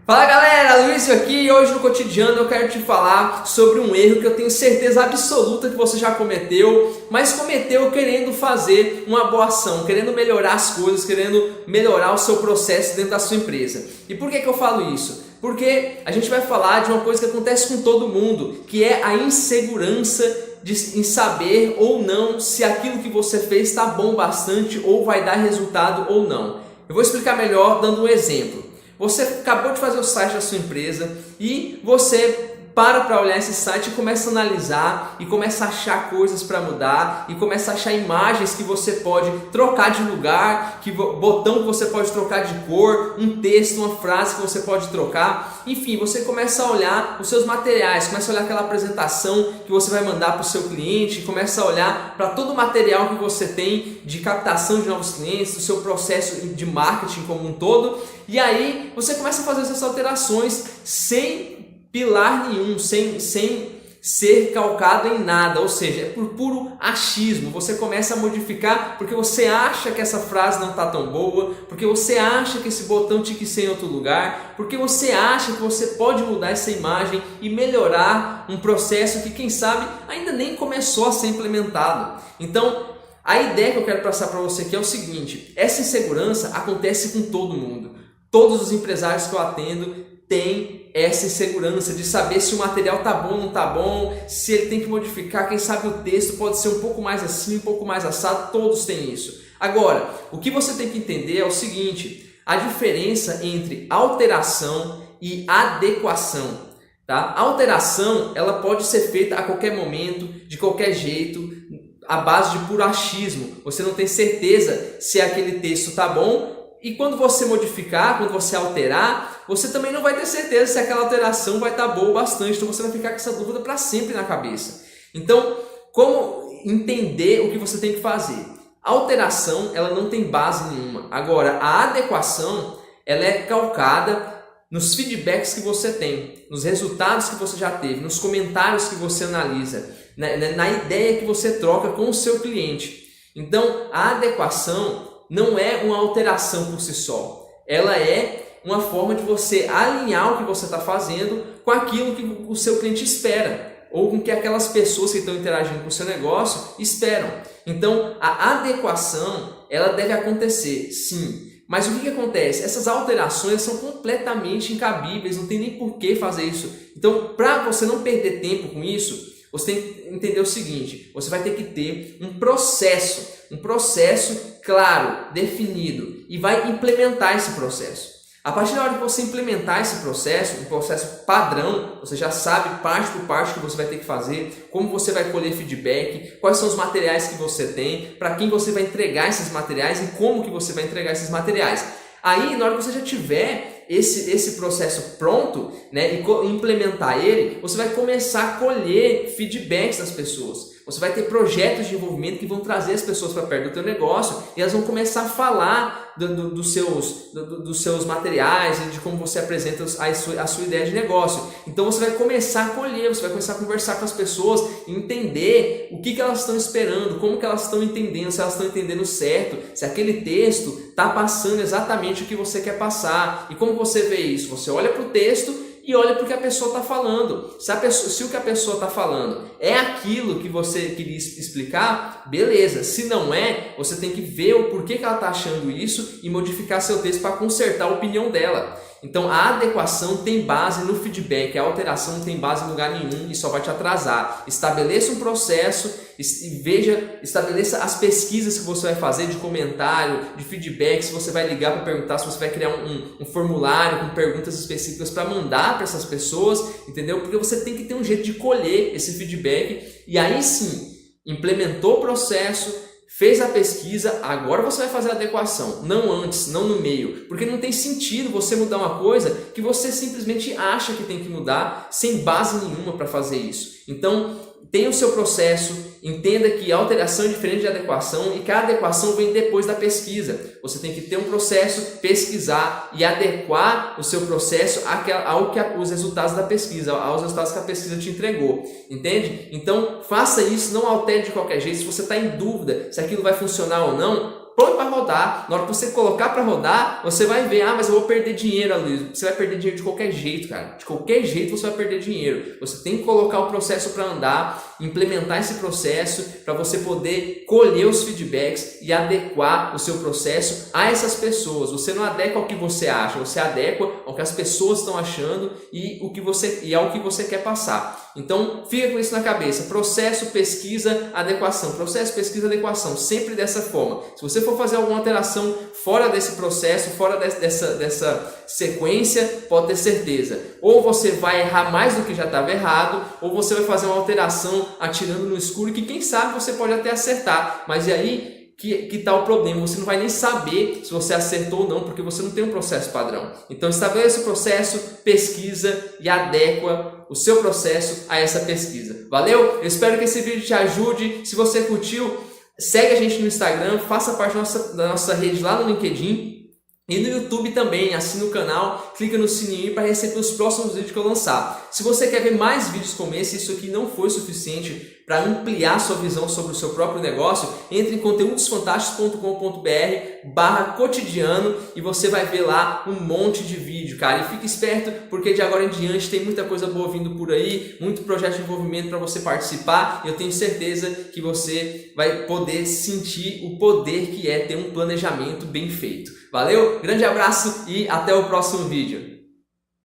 Fala galera, Luísio aqui e hoje no Cotidiano eu quero te falar sobre um erro que eu tenho certeza absoluta que você já cometeu, mas cometeu querendo fazer uma boa ação, querendo melhorar as coisas, querendo melhorar o seu processo dentro da sua empresa. E por que eu falo isso? Porque a gente vai falar de uma coisa que acontece com todo mundo, que é a insegurança em saber ou não se aquilo que você fez está bom bastante ou vai dar resultado ou não. Eu vou explicar melhor dando um exemplo. Você acabou de fazer o site da sua empresa e você para olhar esse site e começa a analisar e começa a achar coisas para mudar e começa a achar imagens que você pode trocar de lugar, botão que você pode trocar de cor, um texto, uma frase que você pode trocar. Enfim, você começa a olhar os seus materiais, começa a olhar aquela apresentação que você vai mandar para o seu cliente, começa a olhar para todo o material que você tem de captação de novos clientes, do seu processo de marketing como um todo. E aí você começa a fazer essas alterações sem pilar nenhum, sem ser calcado em nada, ou seja, é por puro achismo. Você começa a modificar porque você acha que essa frase não está tão boa, porque você acha que esse botão tinha que ser em outro lugar, porque você acha que você pode mudar essa imagem e melhorar um processo que, quem sabe, ainda nem começou a ser implementado. Então, a ideia que eu quero passar para você aqui é o seguinte: essa insegurança acontece com todo mundo. Todos os empresários que eu atendo têm essa insegurança de saber se o material tá bom ou não tá bom, se ele tem que modificar, quem sabe o texto pode ser um pouco mais assim, um pouco mais assado, todos têm isso. Agora, o que você tem que entender é o seguinte: a diferença entre alteração e adequação. Tá? A alteração, ela pode ser feita a qualquer momento, de qualquer jeito, à base de puro achismo. Você não tem certeza se aquele texto tá bom. E quando você modificar, quando você alterar, você também não vai ter certeza se aquela alteração vai estar boa o bastante. Então você vai ficar com essa dúvida para sempre na cabeça. Então, como entender o que você tem que fazer? A alteração, ela não tem base nenhuma. Agora, a adequação, ela é calcada nos feedbacks que você tem, nos resultados que você já teve, nos comentários que você analisa, na ideia que você troca com o seu cliente. Então, a adequação não é uma alteração por si só, ela é uma forma de você alinhar o que você está fazendo com aquilo que o seu cliente espera, ou com que aquelas pessoas que estão interagindo com o seu negócio esperam. Então, a adequação, ela deve acontecer, sim. Mas o que acontece? Essas alterações são completamente incabíveis, não tem nem por que fazer isso. Então, para você não perder tempo com isso, você tem que entender o seguinte: você vai ter que ter um processo claro, definido, e vai implementar esse processo. A partir da hora que você implementar esse processo, um processo padrão, você já sabe parte por parte o que você vai ter que fazer, como você vai colher feedback, quais são os materiais que você tem, para quem você vai entregar esses materiais e como que você vai entregar esses materiais. Aí, na hora que você já tiver esse processo pronto, né, e implementar ele, você vai começar a colher feedbacks das pessoas. Você vai ter projetos de envolvimento que vão trazer as pessoas para perto do teu negócio e elas vão começar a falar dos seus materiais e de como você apresenta a sua ideia de negócio. Então você vai começar a colher, você vai começar a conversar com as pessoas e entender o que elas estão esperando, como que elas estão entendendo, se elas estão entendendo certo, se aquele texto está passando exatamente o que você quer passar. E como você vê isso? Você olha para o texto e olha para o que a pessoa está falando. Se o que a pessoa está falando é aquilo que você queria explicar, beleza. Se não é, você tem que ver o porquê que ela está achando isso e modificar seu texto para consertar a opinião dela. Então a adequação tem base no feedback, a alteração não tem base em lugar nenhum e só vai te atrasar. Estabeleça um processo e estabeleça as pesquisas que você vai fazer de comentário, de feedback, se você vai ligar para perguntar, se você vai criar um formulário com perguntas específicas para mandar para essas pessoas, entendeu? Porque você tem que ter um jeito de colher esse feedback e aí sim, implementou o processo, fez a pesquisa, agora você vai fazer a adequação, não antes, não no meio, porque não tem sentido você mudar uma coisa que você simplesmente acha que tem que mudar sem base nenhuma para fazer isso. Então, tenha o seu processo, entenda que a alteração é diferente de adequação e que a adequação vem depois da pesquisa. Você tem que ter um processo, pesquisar e adequar o seu processo aos resultados da pesquisa, aos resultados que a pesquisa te entregou, entende? Então faça isso, não altere de qualquer jeito. Se você está em dúvida se aquilo vai funcionar ou não, pronto para rodar. Na hora que você colocar para rodar, você vai ver, mas eu vou perder dinheiro, Luiz. Você vai perder dinheiro de qualquer jeito, cara. De qualquer jeito você vai perder dinheiro. Você tem que colocar o processo para andar, implementar esse processo para você poder colher os feedbacks e adequar o seu processo a essas pessoas. Você não adequa ao que você acha, você adequa ao que as pessoas estão achando e ao que você quer passar. Então, fica com isso na cabeça. Processo, pesquisa, adequação. Processo, pesquisa, adequação. Sempre dessa forma. Se você for fazer alguma alteração fora desse processo, fora dessa sequência, pode ter certeza. Ou você vai errar mais do que já estava errado, ou você vai fazer uma alteração atirando no escuro que quem sabe você pode até acertar. Mas e aí que está o problema? Você não vai nem saber se você acertou ou não, porque você não tem um processo padrão. Então estabeleça o processo, pesquisa e adequa o seu processo a essa pesquisa. Valeu? Eu espero que esse vídeo te ajude. Se você curtiu, segue a gente no Instagram, faça parte da nossa rede lá no LinkedIn. E no YouTube também, assina o canal, clica no sininho para receber os próximos vídeos que eu lançar. Se você quer ver mais vídeos como esse, isso aqui não foi suficiente para ampliar sua visão sobre o seu próprio negócio, entre em conteudosfantásticos.com.br/cotidiano e você vai ver lá um monte de vídeo, cara. E fique esperto, porque de agora em diante tem muita coisa boa vindo por aí, muito projeto de envolvimento para você participar, e eu tenho certeza que você vai poder sentir o poder que é ter um planejamento bem feito. Valeu, grande abraço e até o próximo vídeo.